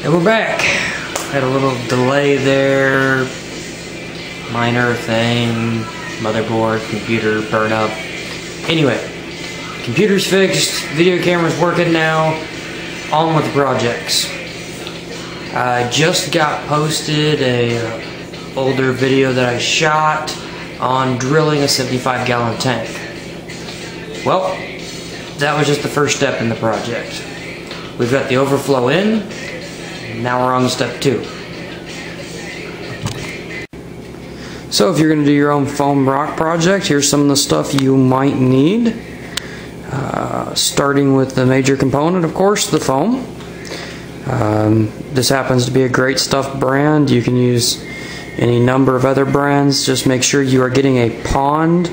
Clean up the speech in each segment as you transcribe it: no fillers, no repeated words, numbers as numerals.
And we're back. Had a little delay there. Minor thing. Motherboard, computer burn up. Anyway, computer's fixed. Video camera's working now. On with the projects. I just got posted a older video that I shot on drilling a 75-gallon tank. Well, that was just the first step in the project. We've got the overflow in. Now we're on step 2. So if you're going to do your own foam rock project, here's some of the stuff you might need. Starting with the major component, of course, the foam. This happens to be a Great Stuff brand. You can use any number of other brands. Just make sure you are getting a pond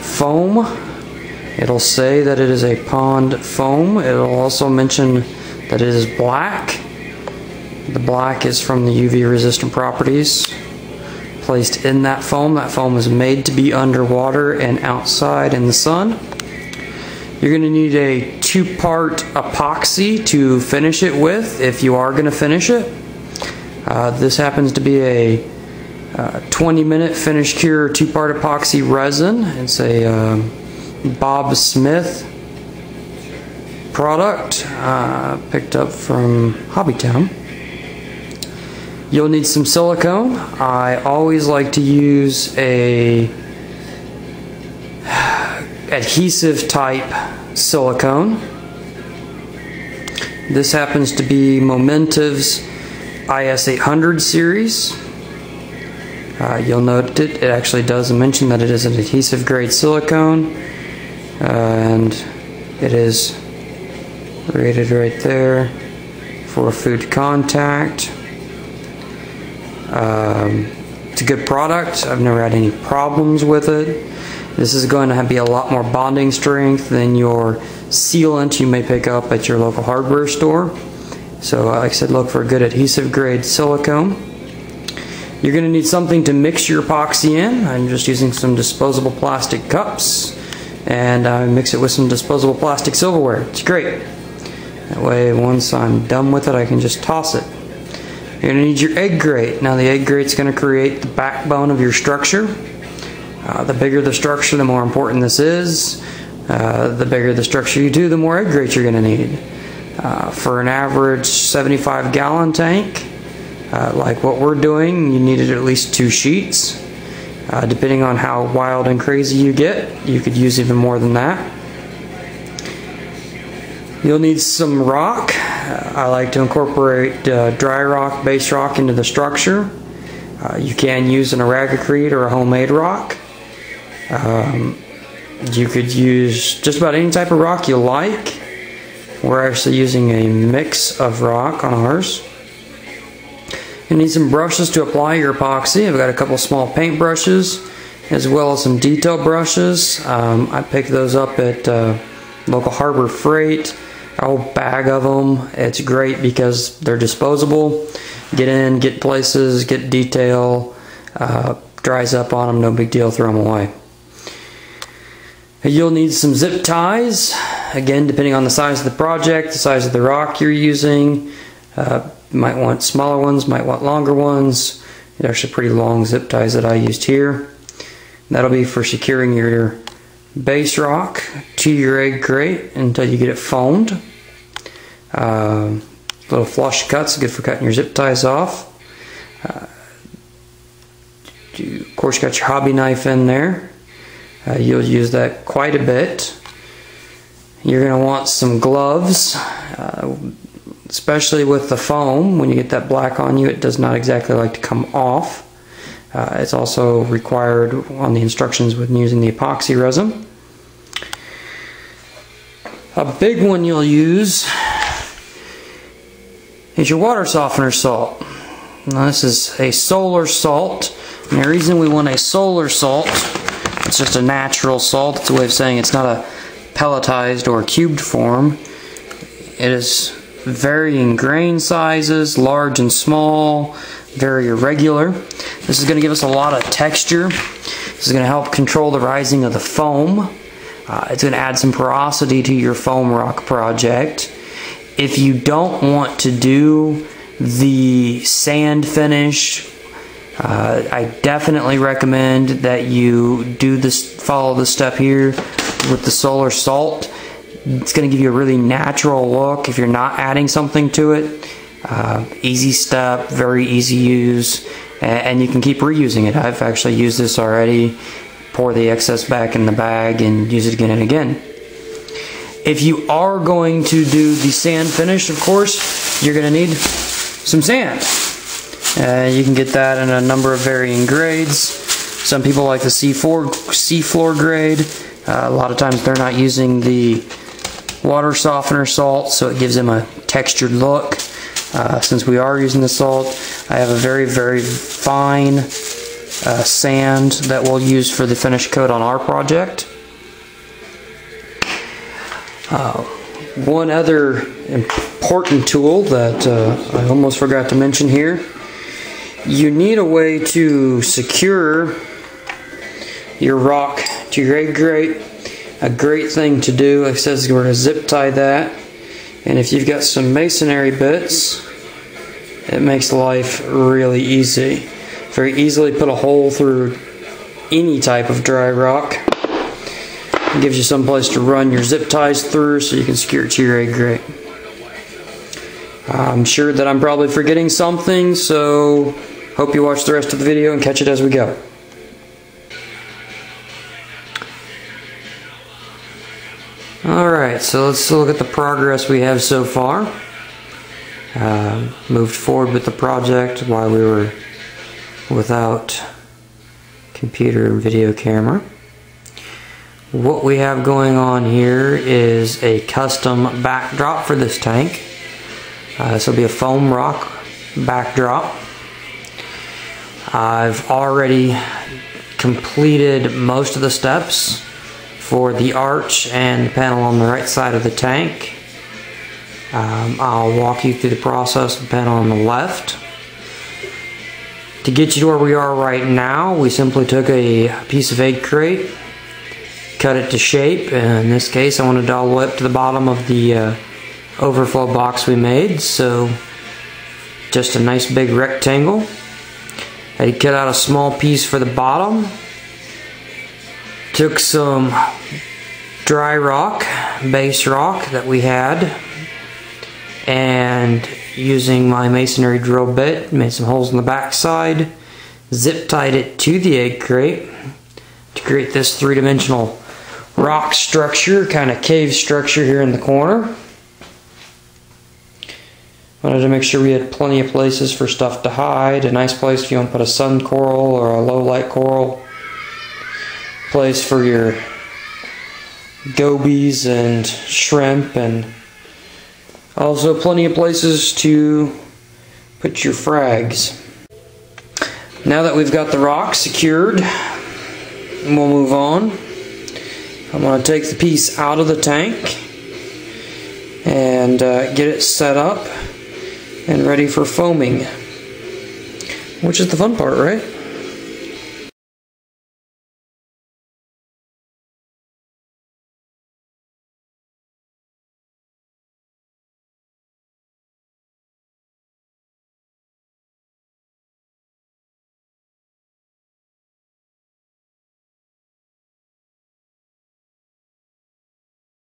foam. It'll say that it is a pond foam. It'll also mention that it is black. The black is from the UV resistant properties placed in that foam. That foam is made to be underwater and outside in the sun. You're going to need a 2-part epoxy to finish it with if you are going to finish it. This happens to be a 20-minute finish cure 2-part epoxy resin. It's a Bob Smith product picked up from Hobbytown. You'll need some silicone. I always like to use a adhesive type silicone. This happens to be Momentive's IS800 series. You'll note it actually does mention that it is an adhesive grade silicone, and it is rated right there for food contact. It's a good product. I've never had any problems with it. This is going to be a lot more bonding strength than your sealant you may pick up at your local hardware store. So like I said, look for a good adhesive grade silicone. You're going to need something to mix your epoxy in. I'm just using some disposable plastic cups, and I mix it with some disposable plastic silverware. It's great. That way once I'm done with it, I can just toss it. You're going to need your egg grate. Now the egg grate is going to create the backbone of your structure. The bigger the structure, the more important this is. The bigger the structure you do, the more egg grate you're going to need. For an average 75-gallon tank, like what we're doing, you needed at least 2 sheets. Depending on how wild and crazy you get, you could use even more than that. You'll need some rock. I like to incorporate dry rock, base rock into the structure. You can use an Aragacrete or a homemade rock. You could use just about any type of rock you like. We're actually using a mix of rock on ours. You need some brushes to apply your epoxy. I've got a couple small paint brushes as well as some detail brushes. I picked those up at local Harbor Freight. A whole bag of them. It's great because they're disposable. Get in, get places, get detail, dries up on them, no big deal, throw them away. You'll need some zip ties. Again, depending on the size of the project, the size of the rock you're using. You might want smaller ones, might want longer ones. There's some pretty long zip ties that I used here. That'll be for securing your base rock to your egg grate until you get it foamed. Little flush cuts, good for cutting your zip ties off. Of course, you got your hobby knife in there. You'll use that quite a bit. You're going to want some gloves, especially with the foam. When you get that black on you, it does not exactly like to come off. It's also required on the instructions with using the epoxy resin. A big one you'll use is your water softener salt. Now this is a solar salt. And the reason we want a solar salt, it's just a natural salt. It's a way of saying it's not a pelletized or cubed form. It is varying grain sizes, large and small, very irregular. This is going to give us a lot of texture. This is going to help control the rising of the foam. It's going to add some porosity to your foam rock project. If you don't want to do the sand finish, I definitely recommend that you do this, follow the step here with the solar salt. It's going to give you a really natural look if you're not adding something to it. Easy step, very easy use, and you can keep reusing it. I've actually used this already. Pour the excess back in the bag and use it again and again. If you are going to do the sand finish, of course, you're going to need some sand. You can get that in a number of varying grades. Some people like the seafloor grade. A lot of times they're not using the water softener salt, so it gives them a textured look. Since we are using the salt, I have a very, very fine sand that we'll use for the finish coat on our project. One other important tool that I almost forgot to mention here, you need a way to secure your rock to your egg grate. A great thing to do, like it says, we're going to zip tie that, and if you've got some masonry bits, it makes life really easy. Very easily put a hole through any type of dry rock. It gives you some place to run your zip ties through so you can secure it to your egg grate. I'm sure that I'm probably forgetting something, so hope you watch the rest of the video and catch it as we go. Alright, so let's look at the progress we have so far. Moved forward with the project while we were without computer and video camera. What we have going on here is a custom backdrop for this tank. This will be a foam rock backdrop. I've already completed most of the steps for the arch and the panel on the right side of the tank. I'll walk you through the process of the panel on the left. To get you to where we are right now, we simply took a piece of egg crate, cut it to shape. In this case, I wanted it all the way up to the bottom of the overflow box we made, so just a nice big rectangle. I cut out a small piece for the bottom. Took some dry rock, base rock that we had, and using my masonry drill bit, made some holes in the back side, zip tied it to the egg crate to create this three-dimensional rock structure, kind of cave structure here in the corner. Wanted to make sure we had plenty of places for stuff to hide. A nice place if you want to put a sun coral or a low light coral. Place for your gobies and shrimp, and also plenty of places to put your frags. Now that we've got the rock secured, we'll move on. I'm going to take the piece out of the tank and get it set up and ready for foaming, which is the fun part, right?